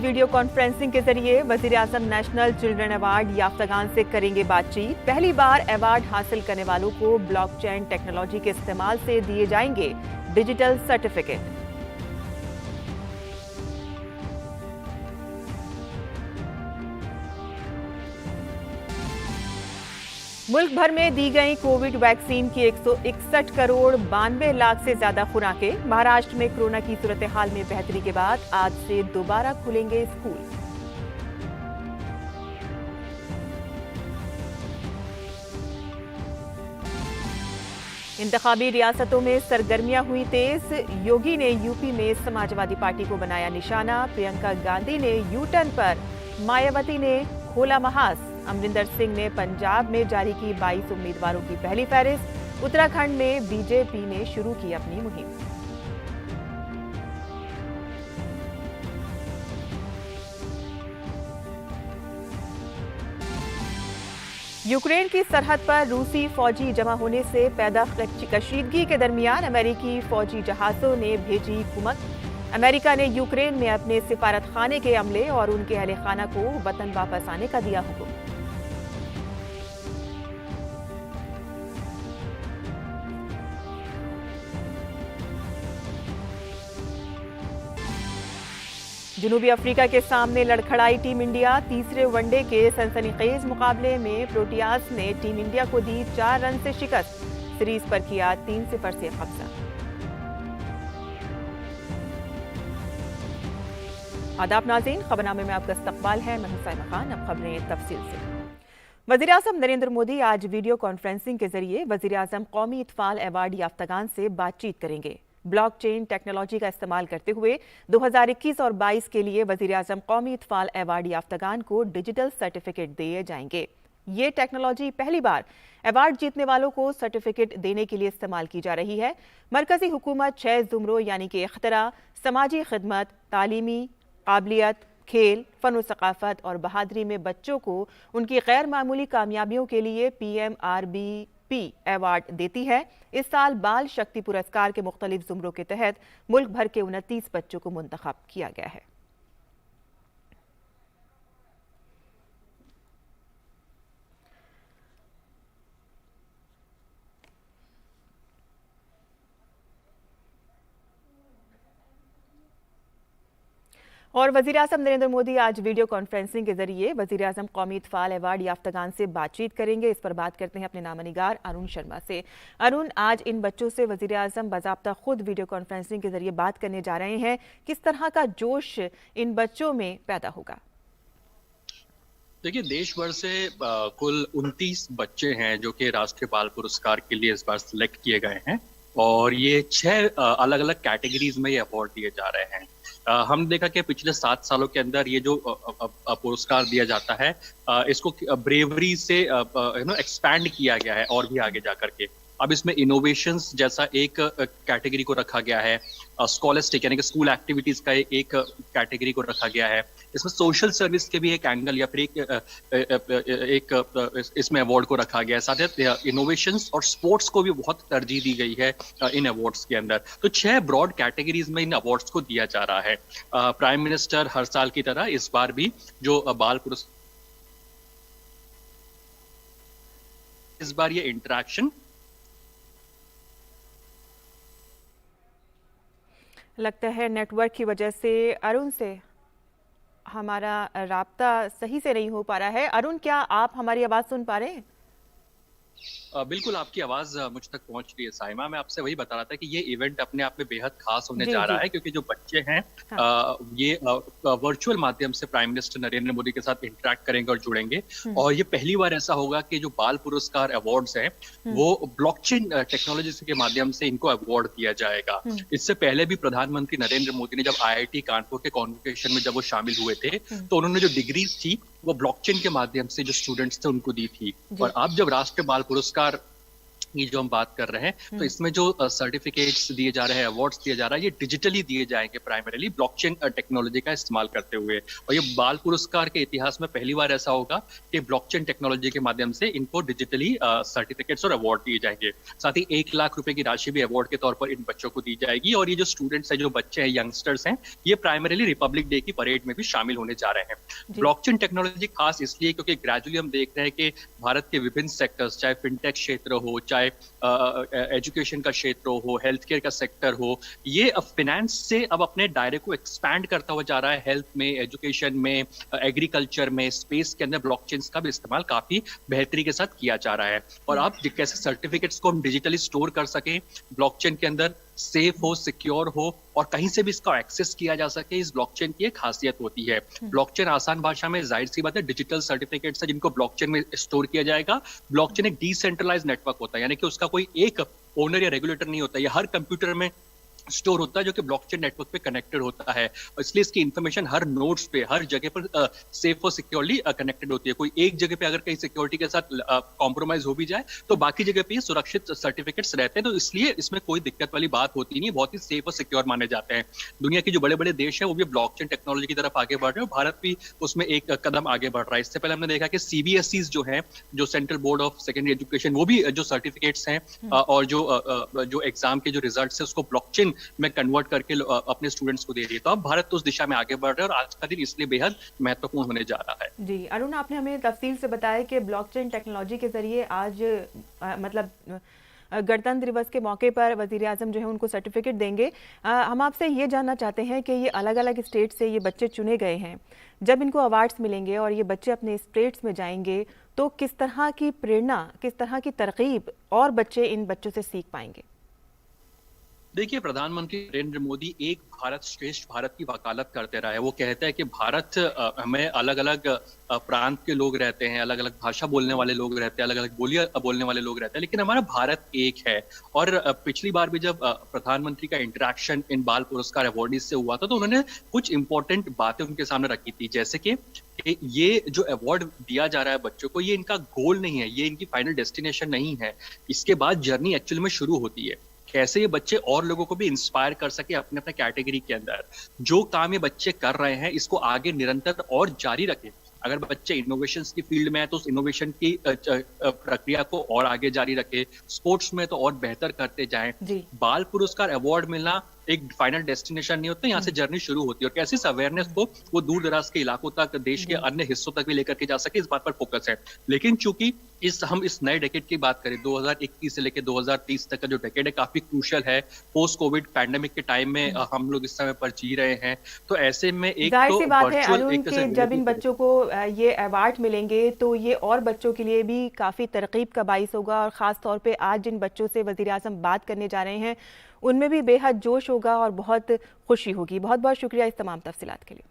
Video conferencing के जरिए वजीर-ए-आजम national children award याफ्तागान से करेंगे बातचीत। पहली बार अवार्ड हासिल करने वालों को ब्लॉकचेन टेक्नोलॉजी के इस्तेमाल से दिए जाएंगे डिजिटल सर्टिफिकेट। मुल्क भर में दी गई कोविड वैक्सीन की 161 करोड़ 92 लाख से ज्यादा खुराकें। महाराष्ट्र में कोरोना की सूरत हाल में बेहतरी के बाद आज से दोबारा खुलेंगे स्कूल। इंतखाबी रियासतों में सरगर्मियां हुई तेज। योगी ने यूपी में समाजवादी पार्टी को बनाया निशाना। प्रियंका गांधी ने यू टर्न पर, मायावती ने खोला महास। अमरिंदर सिंह ने पंजाब में जारी की 22 उम्मीदवारों की पहली फहरिस्त। उत्तराखंड में बीजेपी ने शुरू की अपनी मुहिम। यूक्रेन की सरहद पर रूसी फौजी जमा होने से पैदा कशीदगी के दरमियान अमेरिकी फौजी जहाजों ने भेजी कुमक। अमेरिका ने यूक्रेन में अपने सिफारत खाने के अमले और उनके अहले खाना को वतन वापस आने का दिया हुक्म। जनूबी अफ्रीका के सामने लड़खड़ाई टीम इंडिया। तीसरे वनडे के सनसनीखेज मुकाबले में प्रोटियास ने टीम इंडिया को दी 4 रन से शिकस्त। सीरीज पर किया 3-0 से कब्जा। आदाब नाज़रीन, खबरनामे में आपका इस्तकबाल है। मैं हुसैना खान। अब खबरें तफसील से। वज़ीर-ए-आज़म नरेंद्र मोदी आज वीडियो कॉन्फ्रेंसिंग के जरिए वज़ीर-ए-आज़म कौमी इत्फाल अवार्ड याफ्तागान से बातचीत करेंगे। ब्लॉकचेन टेक्नोलॉजी का इस्तेमाल करते हुए 2021 और 22 के लिए वज़ीर-ए-आज़म कौमी इत्फाल अवार्ड याफ्तागान को डिजिटल सर्टिफिकेट दिए जाएंगे। ये टेक्नोलॉजी पहली बार अवार्ड जीतने वालों को सर्टिफिकेट देने के लिए इस्तेमाल की जा रही है। मरकजी हुकूमत 6 ज़ुमरों यानी कि इख्तरा, समाजी खिदमत, तालीमी काबिलियत, खेल, फन व सकाफत और बहादुरी में बच्चों को उनकी गैर मामूली कामयाबियों के लिए PMRBP अवार्ड देती है। इस साल बाल शक्ति पुरस्कार के मुख्तलिफ ज़ुमरों के तहत मुल्क भर के 29 बच्चों को मुंतखब किया गया है। और वज़ीर-ए-आज़म नरेंद्र मोदी आज वीडियो कॉन्फ्रेंसिंग के जरिए वज़ीर-ए-आज़म कौमी इत्फाल अवार्ड याफ्तागान से बातचीत करेंगे। इस पर बात करते हैं अपने नामनिगार अरुण शर्मा से। अरुण, आज इन बच्चों से वज़ीर-ए-आज़म बाज़ाब्ता खुद वीडियो कॉन्फ्रेंसिंग के जरिए बात करने जा रहे हैं। किस तरह का जोश इन बच्चों में पैदा होगा? देखिए, देश भर से कुल 29 बच्चे हैं जो कि राष्ट्रीय बाल पुरस्कार के लिए इस बार सिलेक्ट किए गए हैं और ये 6 अलग अलग कैटेगरीज में ये अवार्ड दिए जा रहे हैं। हमने देखा कि पिछले 7 सालों के अंदर ये जो पुरस्कार दिया जाता है इसको ब्रेवरी से एक्सपैंड किया गया है और भी आगे जा करके। अब इसमें इनोवेशंस जैसा एक कैटेगरी को रखा गया है, स्कॉलस्टिक यानी कि स्कूल एक्टिविटीज का एक कैटेगरी को रखा गया है। इसमें सोशल सर्विस के भी एक एंगल या फिर एक इसमें अवार्ड को रखा गया है। साथ ही इनोवेशंस और स्पोर्ट्स को भी बहुत तरजीह दी गई है इन अवार्ड्स के अंदर। तो 6 ब्रॉड कैटेगरीज में इन अवार्ड्स को दिया जा रहा है। प्राइम मिनिस्टर हर साल की तरह इस बार भी जो बाल पुरस्कार, इस बार ये इंटरेक्शन लगता है नेटवर्क की वजह से अरुण से हमारा राब्ता सही से नहीं हो पा रहा है। अरुण, क्या आप हमारी आवाज़ सुन पा रहे हैं? बिल्कुल, आपकी आवाज मुझ तक पहुंच रही है साइमा। मैं आपसे वही बता रहा था कि ये इवेंट अपने आप में बेहद खास होने जा रहा है क्योंकि जो बच्चे हैं ये वर्चुअल माध्यम से प्राइम मिनिस्टर नरेंद्र मोदी के साथ इंटरेक्ट करेंगे और जुड़ेंगे। और ये पहली बार ऐसा होगा कि जो बाल पुरस्कार अवार्ड्स हैं वो ब्लॉकचेन टेक्नोलॉजी के माध्यम से इनको अवार्ड दिया जाएगा। इससे पहले भी प्रधानमंत्री नरेंद्र मोदी ने जब IIT कानपुर के कॉन्वोकेशन में जब वो शामिल हुए थे तो उन्होंने जो डिग्रीज थी वो ब्लॉकचेन के माध्यम से जो स्टूडेंट्स थे उनको दी थी। और अब जब राष्ट्रीय बाल पुरस्कार ये जो हम बात कर रहे हैं, तो इसमें जो सर्टिफिकेट्स दिए जा रहे हैं, अवार्ड्स दिए जा रहा है, ये डिजिटली दिए जाएंगे प्राइमरीली ब्लॉकचेन टेक्नोलॉजी का इस्तेमाल करते हुए। और ये बाल पुरस्कार के इतिहास में पहली बार ऐसा होगा कि ब्लॉकचेन टेक्नोलॉजी के माध्यम से इनको डिजिटली सर्टिफिकेट्स और अवार्ड दिए जाएंगे। साथ ही 1 लाख रुपए की राशि भी अवार्ड के तौर पर इन बच्चों को दी जाएगी। और ये जो स्टूडेंट्स हैं, जो बच्चे हैं, यंगस्टर्स हैं, ये प्राइमरीली रिपब्लिक डे की परेड में भी शामिल होने जा रहे हैं। ब्लॉकचेन टेक्नोलॉजी खास इसलिए क्योंकि ग्रेजुअली हम देख रहे हैं कि भारत के विभिन्न सेक्टर्स, चाहे फिनटेक क्षेत्र हो, चाहे एजुकेशन का क्षेत्र हो, हेल्थ केयर का सेक्टर हो, ये अब फाइनेंस से अब अपने दायरे को एक्सपैंड करता हुआ जा रहा है। हेल्थ में, एजुकेशन में, एग्रीकल्चर में, स्पेस के अंदर ब्लॉकचेन्स का भी इस्तेमाल काफी बेहतरी के साथ किया जा रहा है। और अब कैसे सर्टिफिकेट्स को हम डिजिटली स्टोर कर सकें ब्लॉकचेन के अंदर, सेफ हो, सिक्योर हो और कहीं से भी इसका एक्सेस किया जा सके, इस ब्लॉकचेन की एक खासियत होती है। ब्लॉकचेन आसान भाषा में जाहिर सी बात है डिजिटल सर्टिफिकेट्स है जिनको ब्लॉकचेन में स्टोर किया जाएगा। ब्लॉकचेन एक डिसेंट्रलाइज्ड नेटवर्क होता है, यानी कि उसका कोई एक ओनर या रेगुलेटर नहीं होता। ये हर कंप्यूटर में स्टोर होता है जो कि ब्लॉकचेन नेटवर्क पे कनेक्टेड होता है। इसलिए इसकी इंफॉर्मेशन हर नोड्स पे, हर जगह पर सेफ और सिक्योरली कनेक्टेड होती है। कोई एक जगह पे अगर कहीं सिक्योरिटी के साथ कॉम्प्रोमाइज हो भी जाए तो बाकी जगह पे ये सुरक्षित सर्टिफिकेट्स रहते हैं। तो इसलिए इसमें कोई दिक्कत वाली बात होती नहीं, बहुत ही सेफ और सिक्योर माने जाते हैं। दुनिया के जो बड़े बड़े देश हैं वो भी ब्लॉकचेन टेक्नोलॉजी की तरफ आगे बढ़ रहे हैं। भारत भी उसमें एक कदम आगे बढ़ रहा है। इससे पहले हमने देखा कि CBSE जो है, जो central board of secondary education, वो भी जो सर्टिफिकेट्स हैं और जो एग्जाम के जो रिजल्ट्स है उसको ब्लॉकचेन में कन्वर्ट करके अपने स्टूडेंट्स को दे रही है। तो अब भारत तो उस दिशा में आगे बढ़ रहा है और आज का दिन इसलिए बेहद महत्वपूर्ण होने जा रहा है। जी अरुण, आपने हमें तफसील से बताया कि ब्लॉकचेन टेक्नोलॉजी के जरिए आज मतलब गणतंत्र दिवस के मौके पर वजीर आजम जो है उनको सर्टिफिकेट देंगे। हम आपसे ये जानना चाहते हैं कि ये अलग अलग स्टेट से ये बच्चे चुने गए हैं, जब इनको अवार्ड्स मिलेंगे और ये बच्चे अपने स्टेट्स में जाएंगे तो किस तरह की प्रेरणा, किस तरह की तरकीब और बच्चे इन बच्चों से सीख पाएंगे? देखिए, प्रधानमंत्री नरेंद्र मोदी एक भारत श्रेष्ठ भारत की वकालत करते रहे हैं। वो कहते हैं कि भारत में अलग अलग प्रांत के लोग रहते हैं, अलग अलग भाषा बोलने वाले लोग रहते हैं, अलग अलग बोलियां बोलने वाले लोग रहते हैं, लेकिन हमारा भारत एक है। और पिछली बार भी जब प्रधानमंत्री का इंटरेक्शन इन बाल पुरस्कार अवार्डीज से हुआ था तो उन्होंने कुछ इंपॉर्टेंट बातें उनके सामने रखी थी, जैसे कि ये जो अवार्ड दिया जा रहा है बच्चों को, ये इनका गोल नहीं है, ये इनकी फाइनल डेस्टिनेशन नहीं है। इसके बाद जर्नी एक्चुअली में शुरू होती है। कैसे ये बच्चे और लोगों को भी इंस्पायर कर सके अपने अपने कैटेगरी के अंदर। जो काम ये बच्चे कर रहे हैं इसको आगे निरंतर और जारी रखें। अगर बच्चे इनोवेशन की फील्ड में है तो उस इनोवेशन की प्रक्रिया को और आगे जारी रखें। स्पोर्ट्स में तो और बेहतर करते जाएं। बाल पुरस्कार अवार्ड मिलना एक फाइनल डेस्टिनेशन नहीं होता, यहाँ से जर्नी शुरू होती है। और कैसे इस अवेयरनेस को वो दूर दराज के इलाकों तक, देश के अन्य हिस्सों तक भी लेकर के जा सके, इस बात पर फोकस है। लेकिन चूंकि हम इस नए डेकेड की बात करें, 2021 से लेकर 2030 तक का जो डेकेड है काफी क्रूशियल है। पोस्ट कोविड पैंडेमिक के टाइम में हम लोग इस समय पर जी रहे हैं। तो ऐसे में एक तो वर्चुअल जब इन बच्चों को ये अवार्ड मिलेंगे तो ये और बच्चों के लिए भी काफी तरकीब का बाइस होगा। और खास तौर पे आज जिन बच्चों से वजीर आज़म बात करने जा रहे हैं उनमें भी बेहद जोश होगा और बहुत खुशी होगी। बहुत बहुत शुक्रिया इस तमाम तफसीलात के लिए।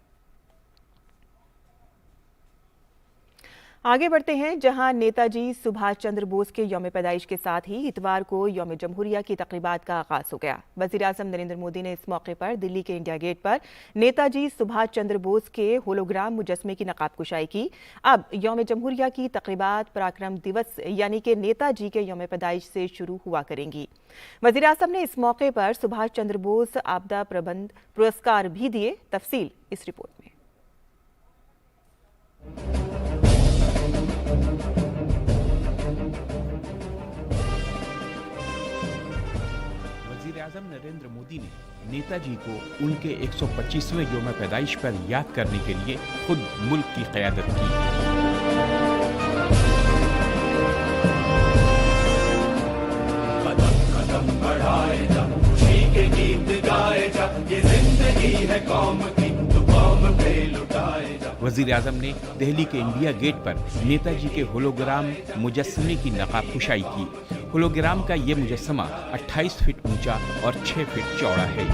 आगे बढ़ते हैं, जहां नेताजी सुभाष चंद्र बोस के यौम पैदाइश के साथ ही इतवार को यौम जमहूरिया की तकरीबात का आगाज हो गया। वज़ीर आज़म नरेंद्र मोदी ने इस मौके पर दिल्ली के इंडिया गेट पर नेताजी सुभाष चंद्र बोस के होलोग्राम मुजस्मे की नकाबकुशाई की। अब यौम जमहूरिया की तकरीबात पराक्रम दिवस यानी कि नेताजी के यौम पैदाइश से शुरू हुआ करेंगी। वज़ीर आज़म ने इस मौके पर सुभाष चंद्र बोस आपदा प्रबंध पुरस्कार भी दिए। तफसील इस रिपोर्ट में। वज़ीर-ए-आज़म नरेंद्र मोदी ने नेताजी को उनके 125वें यौम पैदाइश पर याद करने के लिए खुद मुल्क की क़यादत की। कदम कदम बढ़ाए जा, खुशी के गीत गाए जा, ये जिंदगी है कौम की, तो कौम पे लुटाए जा। वज़ीर-ए-आज़म ने दिल्ली के इंडिया गेट पर नेताजी के होलोग्राम मुजस्समे की नकाबकुशाई की। होलोग्राम का ये मुजस्समा 28 फीट ऊंचा और 6 फीट चौड़ा है।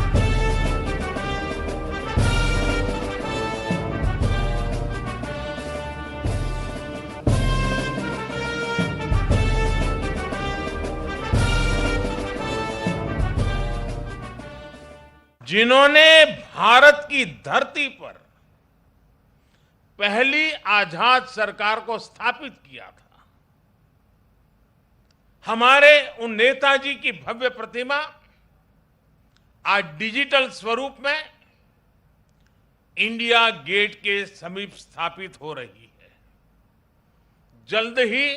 जिन्होंने भारत की धरती पर पहली आजाद सरकार को स्थापित किया था, हमारे उन नेताजी की भव्य प्रतिमा आज डिजिटल स्वरूप में इंडिया गेट के समीप स्थापित हो रही है। जल्द ही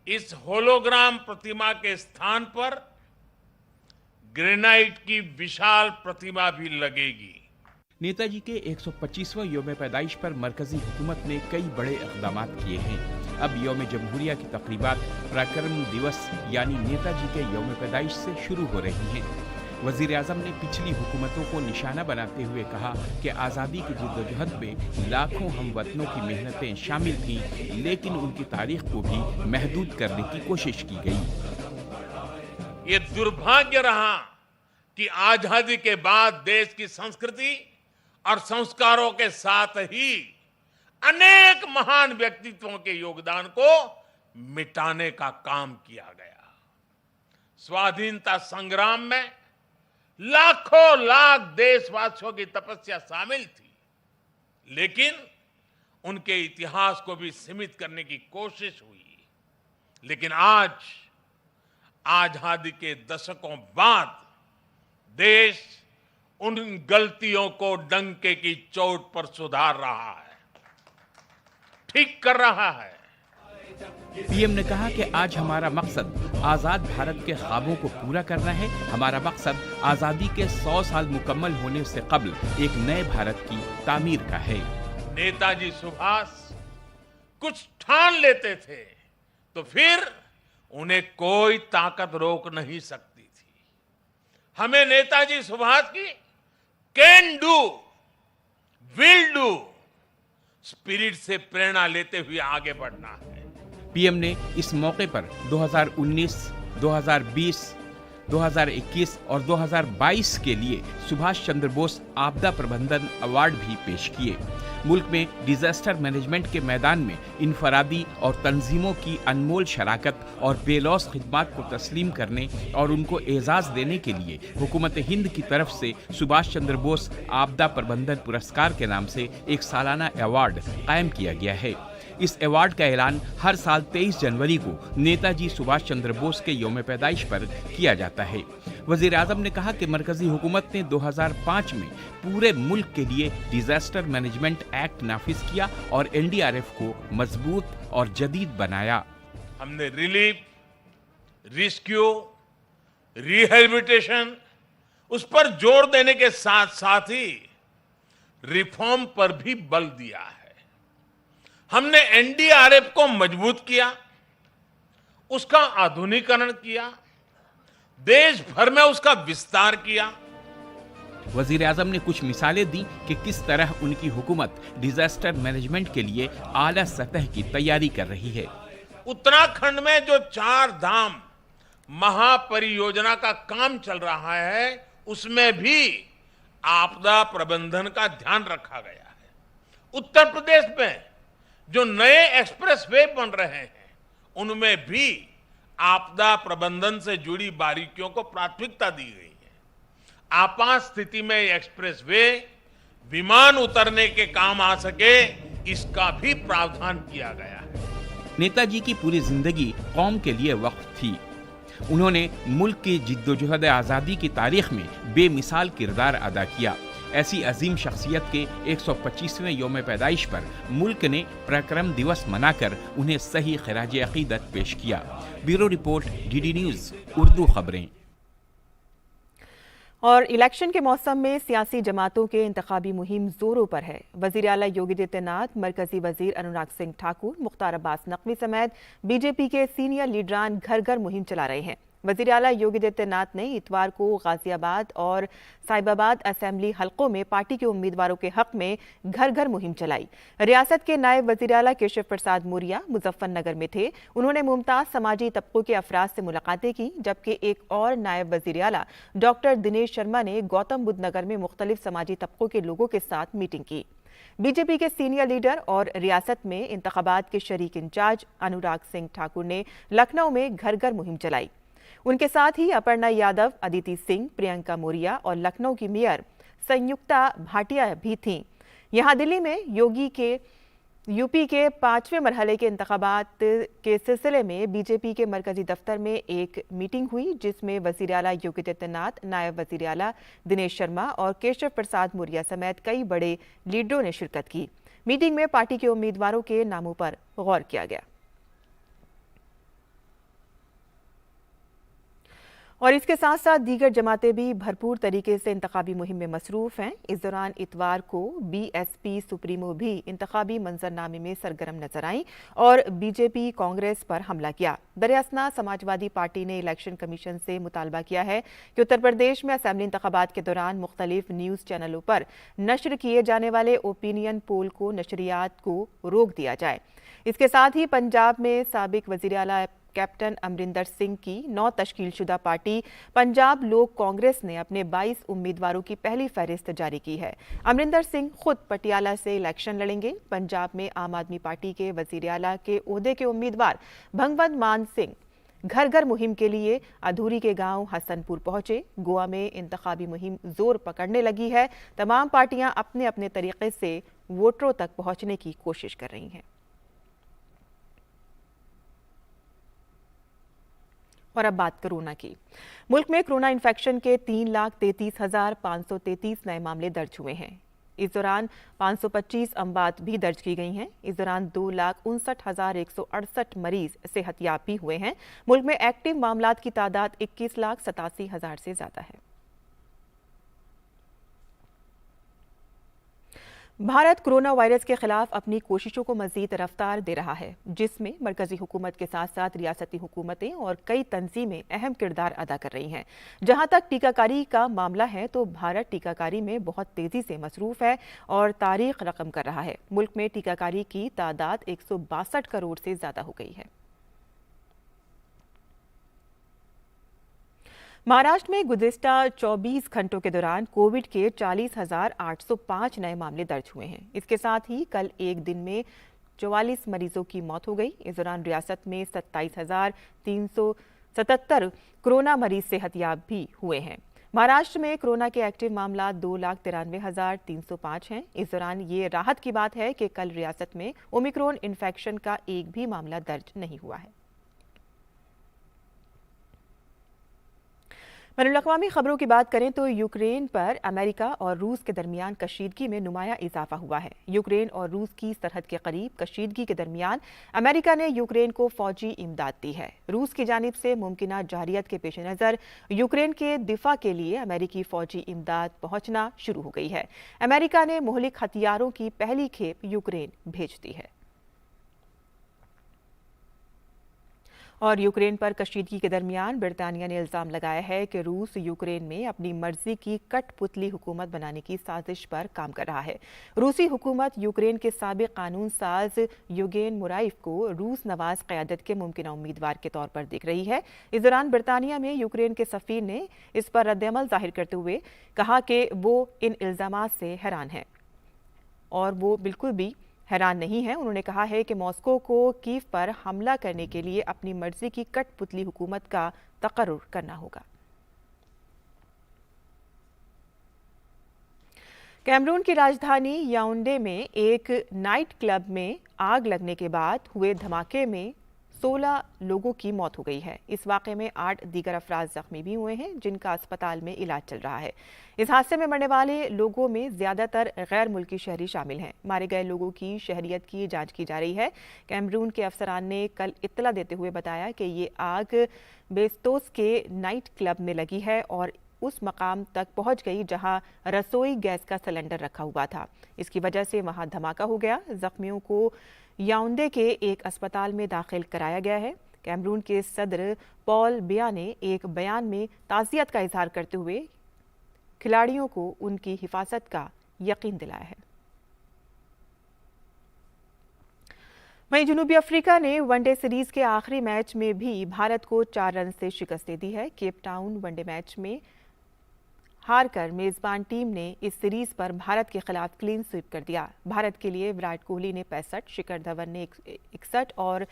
इस होलोग्राम प्रतिमा के स्थान पर ग्रेनाइट की विशाल प्रतिमा भी लगेगी। नेताजी के 125वें यौम पैदाइश पर मरकजी हुकूमत ने कई बड़े इक़दाम किए हैं। अब यौम जमहूरिया की तक़रीबात पराक्रम दिवस यानी नेताजी के यौम पैदाइश से शुरू हो रही हैं। वज़ीर आज़म ने पिछली हुकूमतों को निशाना बनाते हुए कहा कि आज़ादी की जद्दोजहद में लाखों हमवतनों की मेहनतें शामिल थीं, लेकिन उनकी तारीख को भी महदूद करने की कोशिश की गई। ये दुर्भाग्य रहा कि आजादी के बाद देश की संस्कृति और संस्कारों के साथ ही अनेक महान व्यक्तित्वों के योगदान को मिटाने का काम किया गया। स्वाधीनता संग्राम में लाखों लाख देशवासियों की तपस्या शामिल थी, लेकिन उनके इतिहास को भी सीमित करने की कोशिश हुई। लेकिन आज आजादी के दशकों बाद देश उन गलतियों को डंके की चोट पर सुधार रहा है, ठीक कर रहा है। पीएम ने कहा कि आज हमारा मकसद आजाद भारत के ख्वाबों को पूरा करना है। हमारा मकसद आजादी के 100 साल मुकम्मल होने से कबल एक नए भारत की तामीर का है। नेताजी सुभाष कुछ ठान लेते थे तो फिर उन्हें कोई ताकत रोक नहीं सकती थी। हमें नेताजी सुभाष की can do, will do spirit से प्रेरणा लेते हुए आगे बढ़ना है। पीएम ने इस मौके पर 2019, 2020, 2021 और 2022 के लिए सुभाष चंद्र बोस आपदा प्रबंधन अवार्ड भी पेश किए। मुल्क में डिजास्टर मैनेजमेंट के मैदान में इनफरादी और तंजीमों की अनमोल शराकत और बेलौस खिदमात को तस्लीम करने और उनको एजाज देने के लिए हुकूमत हिंद की तरफ से सुभाष चंद्र बोस आपदा प्रबंधन पुरस्कार के नाम से एक सालाना अवार्ड कायम किया गया है। इस अवार्ड का ऐलान हर साल 23 जनवरी को नेताजी सुभाष चंद्र बोस के यौम पैदाइश पर किया जाता है। वज़ीर आज़म ने कहा कि मरकजी हुकूमत ने 2005 में पूरे मुल्क के लिए डिजास्टर मैनेजमेंट एक्ट नाफिज किया और एनडीआरएफ को मजबूत और जदीद बनाया। हमने रिलीफ, रेस्क्यू, रिहेबिलिटेशन उस पर जोर देने के साथ साथ ही रिफॉर्म पर भी बल दिया है। हमने एनडीआरएफ को मजबूत किया, उसका आधुनिकीकरण किया, देश भर में उसका विस्तार किया। वजीर आजम ने कुछ मिसालें दी कि किस तरह उनकी हुकूमत डिजास्टर मैनेजमेंट के लिए आला सतह की तैयारी कर रही है। उत्तराखंड में जो 4 धाम महापरियोजना का काम चल रहा है, उसमें भी आपदा प्रबंधन का ध्यान रखा गया है। उत्तर प्रदेश में जो नए एक्सप्रेस वे बन रहे हैं, उनमें भी आपदा प्रबंधन से जुड़ी बारीकियों को प्राथमिकता दी गई है। आपात स्थिति में एक्सप्रेस वे विमान उतरने के काम आ सके, इसका भी प्रावधान किया गया है। नेताजी की पूरी जिंदगी कौम के लिए वक्फ थी। उन्होंने मुल्क की जिद्दोजहद आज़ादी की तारीख में बेमिसाल किरदार अदा किया। ऐसी अजीम शख्सियत के 125वें यौम पैदाइश पर मुल्क ने पराक्रम दिवस मनाकर उन्हें सही खिराज अकीदत पेश किया। Bureau report, DD news Urdu खबरें। और इलेक्शन के मौसम में सियासी जमातों के इंतखाबी मुहिम जोरों पर है। वज़ीर आला योगी आदित्यनाथ, मरकजी वजीर अनुराग सिंह ठाकुर, मुख्तार अब्बास नकवी समेत बीजेपी के सीनियर लीडरान घर घर मुहिम चला रहे हैं। वज़ीर आला योगी आदित्यनाथ ने इतवार को गाजियाबाद और साहिबाबाद असेंबली हलकों में पार्टी के उम्मीदवारों के हक में घर घर मुहिम चलाई। रियासत के नायब वज़ीर आला केशव प्रसाद मौर्य मुजफ्फरनगर में थे। उन्होंने मुमताज समाजी तबकों के अफराद से मुलाकातें की, जबकि एक और नायब वज़ीर आला डॉक्टर दिनेश शर्मा ने गौतम बुद्ध नगर में मुख्तलिफ समाजी तबकों के लोगों के साथ मीटिंग की। बीजेपी के सीनियर लीडर और रियासत में इंतखाबात के शरीक इंचार्ज अनुराग सिंह ठाकुर ने लखनऊ में घर घर मुहिम चलाई। उनके साथ ही अपर्णा यादव, अदिति सिंह, प्रियंका मौर्य और लखनऊ की मेयर संयुक्ता भाटिया भी थीं। यहां दिल्ली में योगी के यूपी के 5वें मरहले के इंतखाबात के सिलसिले में बीजेपी के मरकजी दफ्तर में एक मीटिंग हुई, जिसमें वजीर आला योगी आदित्यनाथ, नायब वजीर आला दिनेश शर्मा और केशव प्रसाद मौर्य समेत कई बड़े लीडरों ने शिरकत की। मीटिंग में पार्टी के उम्मीदवारों के नामों पर गौर किया गया। और इसके साथ साथ दीगर जमातें भी भरपूर तरीके से इंतखाबी मुहिम में मसरूफ हैं। इस दौरान इतवार को बीएसपी सुप्रीमो भी इंतखाबी मंजरनामे में सरगर्म नजर आईं और बीजेपी कांग्रेस पर हमला किया। दरअसल समाजवादी पार्टी ने इलेक्शन कमीशन से मुतालबा किया है कि उत्तर प्रदेश में असेंबली इंतखाबात के दौरान मुख्तलिफ न्यूज़ चैनलों पर नशर किए जाने वाले ओपिनियन पोल को नशरियात को रोक दिया जाए। इसके साथ ही पंजाब में साबिक वजीर आला कैप्टन अमरिंदर सिंह की 9 तश्कीलशुदा पार्टी पंजाब लोक कांग्रेस ने अपने 22 उम्मीदवारों की पहली फहरिस्त जारी की है। अमरिंदर सिंह खुद पटियाला से इलेक्शन लड़ेंगे। पंजाब में आम आदमी पार्टी के वजीर आला के ओहदे के उम्मीदवार भगवंत मान सिंह घर घर मुहिम के लिए अधूरी के गांव हसनपुर पहुंचे। गोवा में इंतखाबी मुहिम जोर पकड़ने लगी है। तमाम पार्टियां अपने अपने तरीके से वोटरों तक पहुंचने की कोशिश कर रही हैं। और अब बात कोरोना की। मुल्क में कोरोना इन्फेक्शन के 3,33,533 नए मामले दर्ज हुए हैं। इस दौरान 525 अमवात भी दर्ज की गई हैं। इस दौरान 2,59,168 मरीज सेहतयाब भी हुए हैं। मुल्क में एक्टिव मामलात की तादाद 21,87,000 से ज्यादा है। भारत कोरोना वायरस के खिलाफ अपनी कोशिशों को मजीद रफ्तार दे रहा है, जिसमें मरकजी हुकूमत के साथ साथ रियासती हुकूमतें और कई तंजीमें अहम किरदार अदा कर रही हैं। जहां तक टीकाकारी का मामला है तो भारत टीकाकारी में बहुत तेजी से मसरूफ है और तारीख रकम कर रहा है। मुल्क में टीकाकारी की तादाद 162 करोड़ से ज्यादा हो गई है। महाराष्ट्र में गुज़िश्ता 24 घंटों के दौरान कोविड के 40,805 नए मामले दर्ज हुए हैं। इसके साथ ही कल एक दिन में 44 मरीजों की मौत हो गई। इस दौरान रियासत में 27,377 कोरोना मरीज सेहतयाब भी हुए हैं। महाराष्ट्र में कोरोना के एक्टिव मामला 2,93,305 हैं। इस दौरान ये राहत की बात है कि कल रियासत में ओमिक्रॉन इन्फेक्शन का एक भी मामला दर्ज नहीं हुआ है। बैनुल-अक़वामी खबरों की बात करें तो यूक्रेन पर अमेरिका और रूस के दरमियान कशीदगी में नुमाया इजाफा हुआ है। यूक्रेन और रूस की सरहद के करीब कशीदगी के दरमियान अमेरिका ने यूक्रेन को फौजी इमदाद दी है। रूस की जानिब से मुमकिना जारियत के पेश नज़र यूक्रेन के दिफा के लिए अमेरिकी फौजी इमदाद पहुंचना शुरू हो गई है। अमेरिका ने मुहलिक हथियारों की पहली खेप यूक्रेन भेज दी है। और यूक्रेन पर कशीदगी के दरमियान ब्रितानिया ने इल्ज़ाम लगाया है कि रूस यूक्रेन में अपनी मर्जी की कठपुतली हुकूमत बनाने की साजिश पर काम कर रहा है। रूसी हुकूमत यूक्रेन के साबिक कानून साज युगेन मुराइफ को रूस नवाज क़यादत के मुमकिन उम्मीदवार के तौर पर देख रही है। इस दौरान ब्रितानिया में यूक्रेन के सफ़ीर ने इस पर रद्द-ए-अमल जाहिर करते हुए कहा कि वो इन इल्ज़ामात से हैरान है और वो बिल्कुल भी हैरान नहीं है। उन्होंने कहा है कि मॉस्को को कीव पर हमला करने के लिए अपनी मर्जी की कठपुतली हुकूमत का तकर्रुर करना होगा। कैमरून की राजधानी याओंडे में एक नाइट क्लब में आग लगने के बाद हुए धमाके में 16 लोगों की मौत हो गई है। इस वाक़े में 8 दीगर अफराद जख्मी भी हुए हैं, जिनका अस्पताल में इलाज चल रहा है। इस हादसे में मरने वाले लोगों में ज़्यादातर गैर मुल्की शहरी शामिल हैं। मारे गए लोगों की शहरियत की जांच की जा रही है। कैमरून के अफसरान ने कल इत्तला देते हुए बताया कि ये आग बेस्तोस के नाइट क्लब में लगी है और उस मकाम तक पहुंच गई जहां रसोई गैस का सिलेंडर रखा हुआ था। इसकी वजह से वहां धमाका हो गया। जख्मियों को याओंडे के एक अस्पताल में दाखिल कराया गया है। कैमरून के सदर पॉल बिया ने एक बयान में ताज़ियत का इजहार करते हुए खिलाड़ियों को उनकी हिफाजत का यकीन दिलाया है। वहीं जनूबी अफ्रीका ने वनडे सीरीज के आखिरी मैच में भी भारत को 4 रन से शिकस्त दे दी है। केप टाउन वनडे मैच में हारकर मेजबान टीम ने इस सीरीज पर भारत के खिलाफ क्लीन स्वीप कर दिया। भारत के लिए विराट कोहली ने 65, शिखर धवन ने 61 और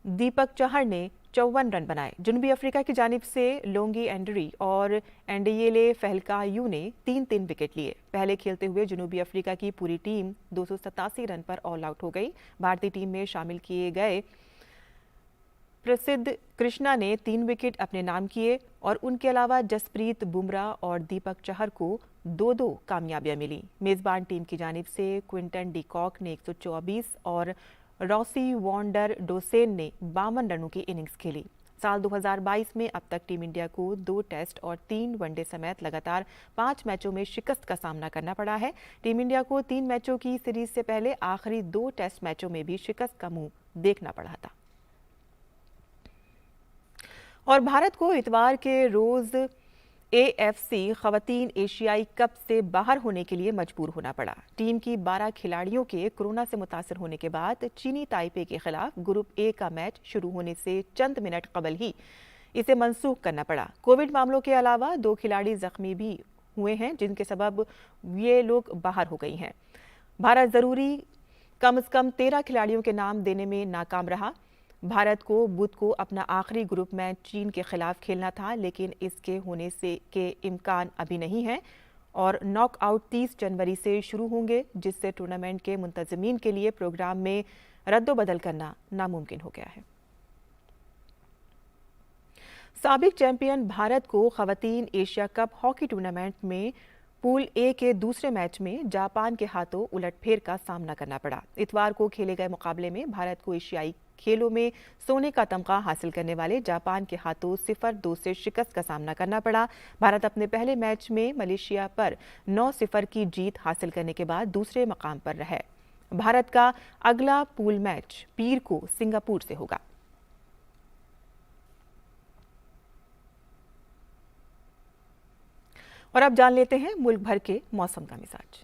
दीपक चहर ने 54 रन बनाए। जनूबी अफ्रीका की जानिब से लोंगी एंड्री और एंडियेले फहलकायू ने 3-3 विकेट लिए। पहले खेलते हुए जनूबी अफ्रीका की पूरी टीम 287 रन पर ऑल आउट हो गई। भारतीय टीम में शामिल किए गए प्रसिद्ध कृष्णा ने 3 विकेट अपने नाम किए और उनके अलावा जसप्रीत बुमराह और दीपक चहर को 2-2 कामयाबियां मिली। मेजबान टीम की जानिब से क्विंटन डी कॉक ने 124 और रॉसी वॉन्डर डोसेन ने 52 रनों की इनिंग्स खेली। साल 2022 में अब तक टीम इंडिया को 2 टेस्ट और 3 वनडे समेत लगातार 5 मैचों में शिकस्त का सामना करना पड़ा है। टीम इंडिया को 3 मैचों की सीरीज से पहले आखिरी 2 टेस्ट मैचों में भी शिकस्त का मुंह देखना पड़ा था। और भारत को इतवार के रोज AFC खवातीन एशियाई कप से बाहर होने के लिए मजबूर होना पड़ा। टीम की 12 खिलाड़ियों के कोरोना से मुतासर होने के बाद चीनी ताइपे के खिलाफ ग्रुप A का मैच शुरू होने से चंद मिनट कबल ही इसे मनसूख करना पड़ा। कोविड मामलों के अलावा 2 खिलाड़ी जख्मी भी हुए हैं, जिनके सबब ये लोग बाहर हो गई हैं। भारत जरूरी कम से कम 13 खिलाड़ियों के नाम देने में नाकाम रहा। भारत को बुध को अपना आखिरी ग्रुप मैच चीन के खिलाफ खेलना था, लेकिन इसके होने से के इम्कान अभी नहीं है और नॉकआउट 30 जनवरी से शुरू होंगे, जिससे टूर्नामेंट के मुंतजमीन के लिए प्रोग्राम में रद्दोबदल करना नामुमकिन हो गया है। साबिक चैंपियन भारत को खवातीन एशिया कप हॉकी टूर्नामेंट में पूल A के दूसरे मैच में जापान के हाथों उलटफेर का सामना करना पड़ा। इतवार को खेले गए मुकाबले में भारत को एशियाई खेलों में सोने का तमगा हासिल करने वाले जापान के हाथों 0-2 से शिकस्त का सामना करना पड़ा। भारत अपने पहले मैच में मलेशिया पर 9-0 की जीत हासिल करने के बाद दूसरे मकाम पर रहे। भारत का अगला पूल मैच पीर को सिंगापुर से होगा। और अब जान लेते हैं मुल्क भर के मौसम का मिजाज।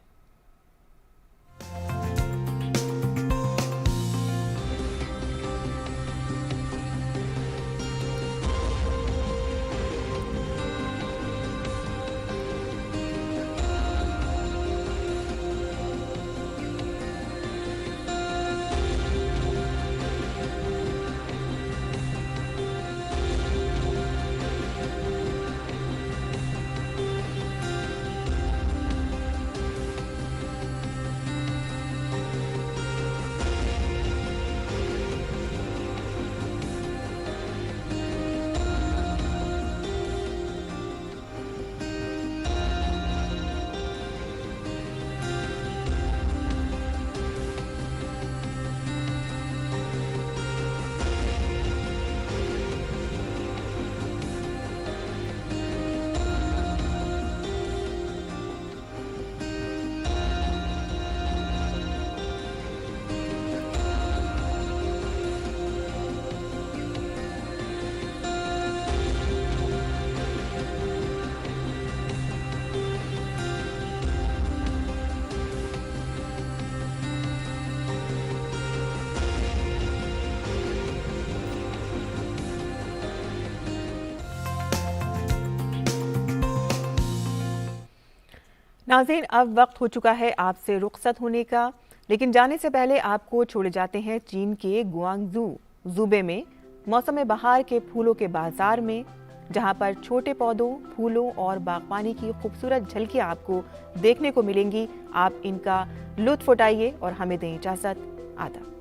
नाज़रीन, अब वक्त हो चुका है आपसे रुखसत होने का, लेकिन जाने से पहले आपको छोड़े जाते हैं चीन के गुआंगजू सूबे में मौसम बहार के फूलों के बाजार में, जहां पर छोटे पौधों, फूलों और बागबानी की खूबसूरत झलकियां आपको देखने को मिलेंगी। आप इनका लुत्फ उठाइए और हमें दें इजाजत। आदाब।